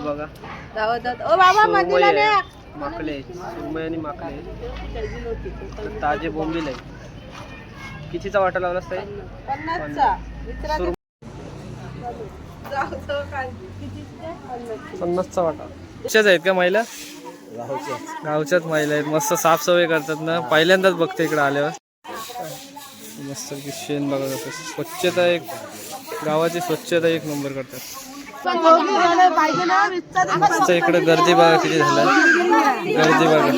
बघा ओ बाबा मंदिरला न्या. माकले सुरमई आणि माकले ताजे बोंबील आहे. कितीचा वाटा लावलास ताई? 50चा. 50चा वाटा. अशाच आहेत का महिला? गावच्याच महिला आहेत. मस्त साफसफाई करतात ना. पहिल्यांदाच बघते इकडे आल्यावर. मस्त शेण बघा कसं स्वच्छता, एक गावाची स्वच्छता एक नंबर करतात. मस्त इकडे गर्दी बघा किती झाला. गर्दी बघा.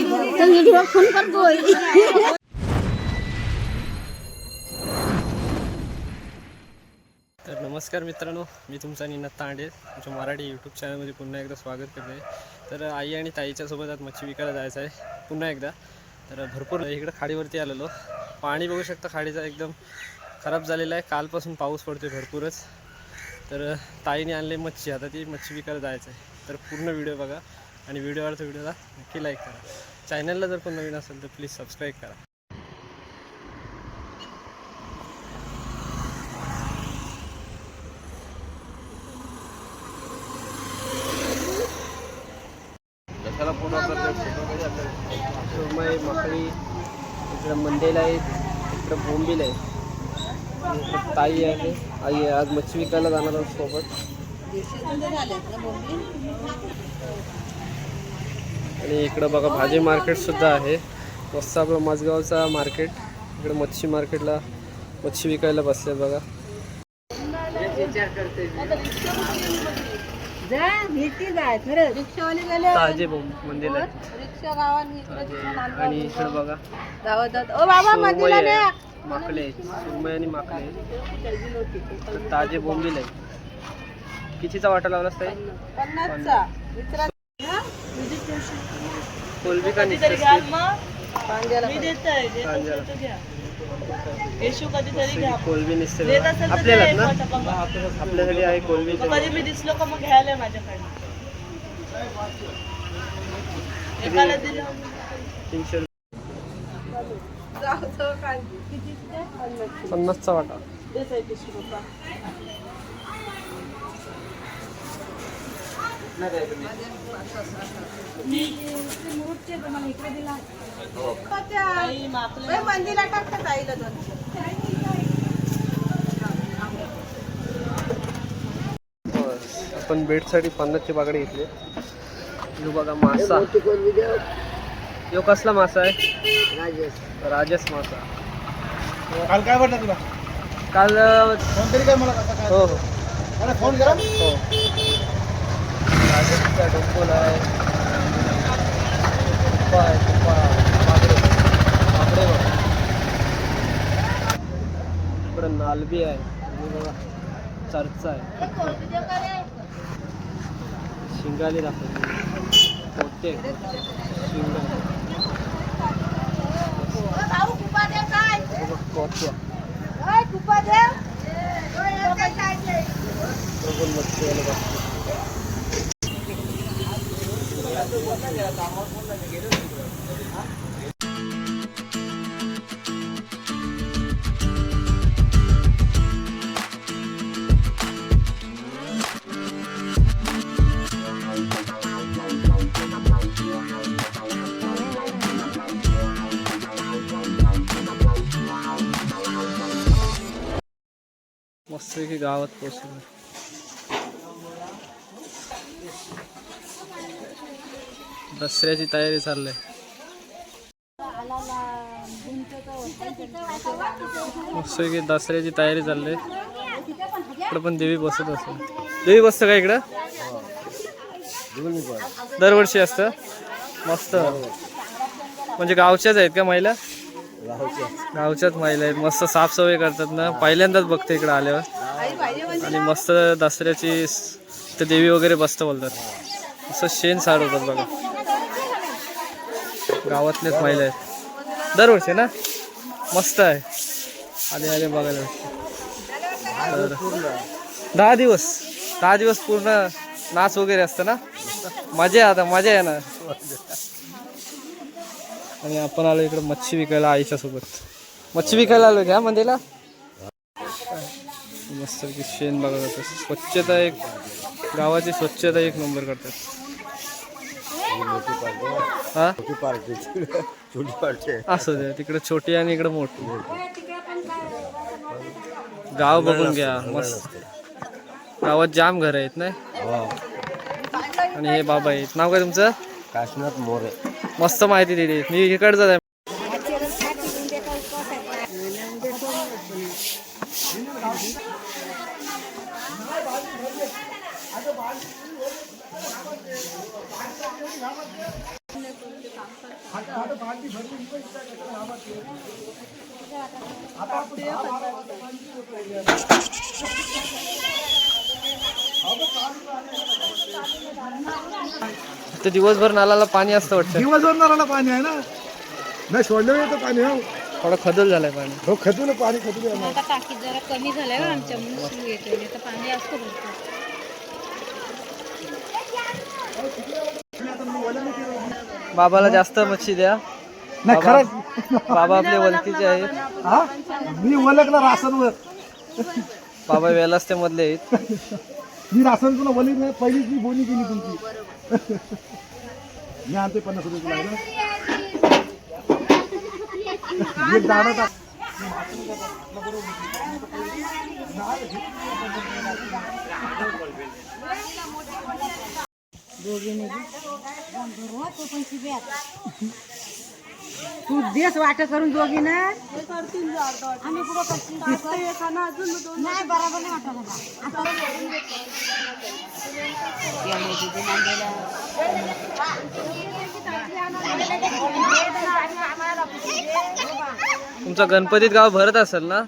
तर नमस्कार मित्रांनो, मी तुमचा निनाद तांडे तुमच्या मराठी यूट्यूब चॅनलमध्ये पुन्हा एकदा स्वागत करते. तर आई आणि ताईच्या सोबत आज मच्छी विकायला जायचं आहे पुन्हा एकदा. तर भरपूर इकडं खाडीवरती आलेलो. पाणी बघू शकता खाडीचा एकदम खराब झालेला आहे. कालपासून पाऊस पडतोय भरपूरच. तर ताईने आणले मच्छी, आता ती मच्छी विकायला जायचं आहे. तर पूर्ण व्हिडिओ बघा आणि व्हिडिओवरचा व्हिडिओला नक्की लाईक करा. चॅनलला जर कोण नवीन असेल तर प्लीज सबस्क्राईब करा. सुरमई माकडी इकडं मंदेला आहे, इकडं बोंबील आहे, इकडं ताई आहे. आई आहे. आज मच्छी विकायला जाणार आहोत सोबत. आणि इकडं बघा भाजी मार्केट सुद्धा आहे. मस्त आपलं माझगावचा मार्केट. इकडे मच्छी मार्केटला मच्छी विकायला बसले बघा. ताजे मंदिर आहे आणि इकडे बघा ओ बाबा मंदिरला न्या. माकले सुरमई आणि माकले ताजे बोंबील आहे. कितीचा वाटा लावलास ताई? 50चा. कोलबी का कोलबी निसते आपल्याला ना, आपल्यासाठी आहे कोलबी. मी दिसलो का मग घ्यायला माझ्याकडे 300 50चा वाटा. मंदिरला टाकतात आईला दोन. आपण बेडसाठी 50ची बागडी घेतली. यो बघा मासा. यो कसला मासा आहे? राजस मासा. काल काय वाटलं तुला? काल फोन तरी काय मला हो हो मला फोन करा. हो राजसचा डोंकोल आहे, तुप्पा आहे, तुप्पा बागडे बागडे बघा. इकडं नालबी आहे आणि बघा चर्चा आहे. शिंगाली दाखवते मोठे शिंगाली. कोट्या मच्छी मस्त की गावात पोहोचलो. दसऱ्याची तयारी चालली आहे. मस्त की दसऱ्याची तयारी चालली आहे. इकडं पण देवी बसत असेल. देवी बसतं का इकडं? दरवर्षी असतं. मस्त म्हणजे गावच्याच आहेत का महिला? गावच्याच महिला आहेत. मस्त साफसफाई करतात ना. पहिल्यांदाच बघते इकडे आल्यावर. आणि मस्त दसऱ्याची ते देवी वगैरे बसतं बोलतात. असं शेण सारवतात बघा. गावातलेच महिला आहेत दरवर्षी ना. मस्त आहे. आले आले बघायला. तर 10 दिवस पूर्ण नाच वगैरे असतं ना. मजा आता मजा आहे ना. आणि आपण आलो इकडे मच्छी विकायला आईच्या सोबत. मच्छी विकायला आलो का मंदिरला? मस्त शेण बघा कसं स्वच्छता एक गावाची स्वच्छता एक नंबर करतात. हा छोटी पार्टी असं दे, तिकडे छोटी आणि इकडे मोठी. गाव बघून घ्या मस्त. गावात जाम घर आहेत ना. आणि हे बाबा आहेत. नाव काय तुमचं? काशीनाथ मोरे. मस्त माहिती दिली. मी इकडचं आहे. ते दिवसभर नाल्याला पाणी असतं वाटतं. दिवसभर नारळाला पाणी आहे ना. नाही सोडलं येतं पाणी. हो थोडं खदल झालंय पाणी. हो खतून पाणी खतून. आता टाकीत जरा कमी झालंय हो आमच्या म्हणून सुरू येते तर पाणी असतं भरपूर. बाबाला जास्त मच्छी द्या. नाही खरंच. बाबा आपले वलकीचे आहेत. हा मी ओळखला रासनवर. बाबा वेलास्ते मधले आहेत. मी रासन तुला बोली नाही. पहिलीच मी बोली केली तुमची. मी आणते 50 रुपये तुला. एक दाणा टाक. तू देश वाट करून दोघी ना नाही बरोबर नाही वाटत तुमचा गणपतीत गाव भरत असेल ना.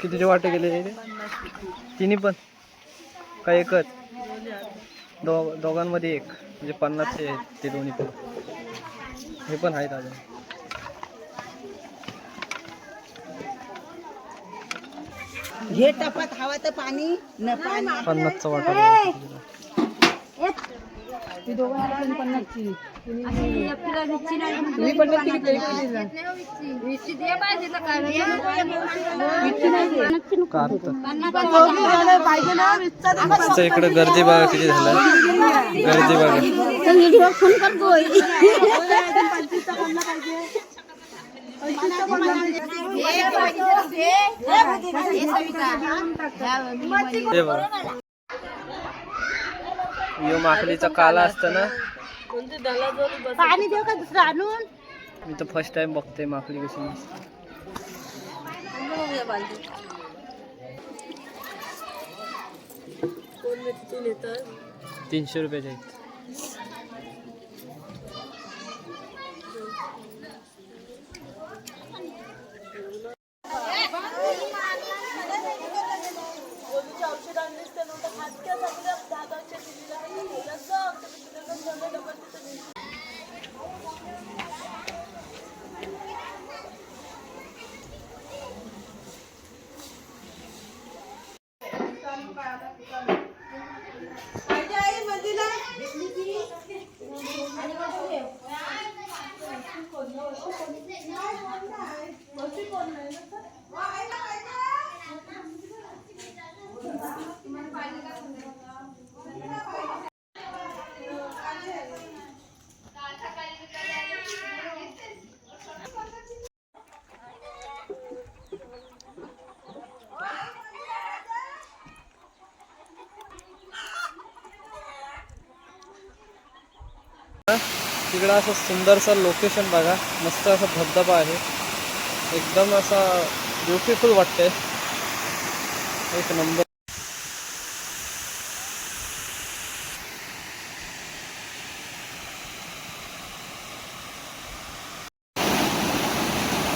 कितीचे वाटे गेले तिन्ही पण काय एकच? दोघांमध्ये एक म्हणजे 50चे आहेत ते दोन्ही पण. हे पण आहेत अजून. हे टपात हवा तर पाणी न पाणी 50चा वाटा. इकडे गर्दी बघा किती झालं. गर्दी बघा. हे बघा यो माकलीचा काला असतं ना. पाणी देऊ का दुसरं आणून? मी तर फर्स्ट टाइम बघते माकली कशी मस्त. 300 रुपयाचे आहेत. तिकडं असं सुंदरसं लोकेशन बघा. मस्त असा धबधबा आहे. एकदम असा ब्युटिफुल वाटतंय. एक नंबर.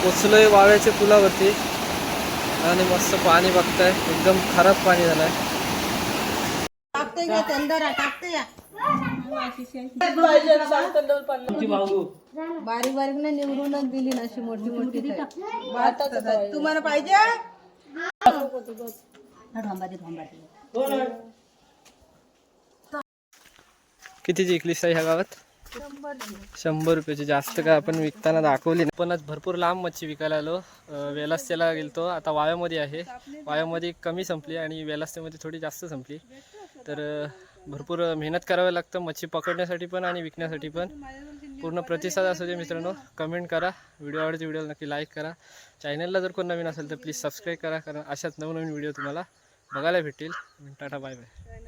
पोचलोय वाव्याच्या पुलावरती. आणि मस्त पाणी बघताय एकदम खराब पाणी झालंय. टाकते का चंदरा टाकते या बारीक बारीक ना निवडूनच दिली ना अशी मोठी मोठी तुम्हाला पाहिजे कितीची विकलीस ह्या गावात? 100 रुपयाची. जास्त काय आपण विकताना दाखवली नाही. पण आज भरपूर लांब मच्छी विकायला आलो. वेलास्त्याला गेलतो. आता वाव्यामध्ये आहे. वाव्यामध्ये कमी संपली आणि वेलास्त्यामध्ये थोडी जास्त संपली. तर भरपूर मेहनत करावी लागतं मच्छी पकडण्यासाठी पण आणि विकण्यासाठी पण. पूर्ण प्रतिसाद असू दे मित्रांनो. कमेंट करा. व्हिडिओ आवडते व्हिडिओला नक्की लाईक करा. चॅनलला जर कोण नवीन असेल तर प्लीज सबस्क्राईब करा, कारण अशाच नवनवीन व्हिडिओ तुम्हाला बघायला भेटतील. Tata bye bye.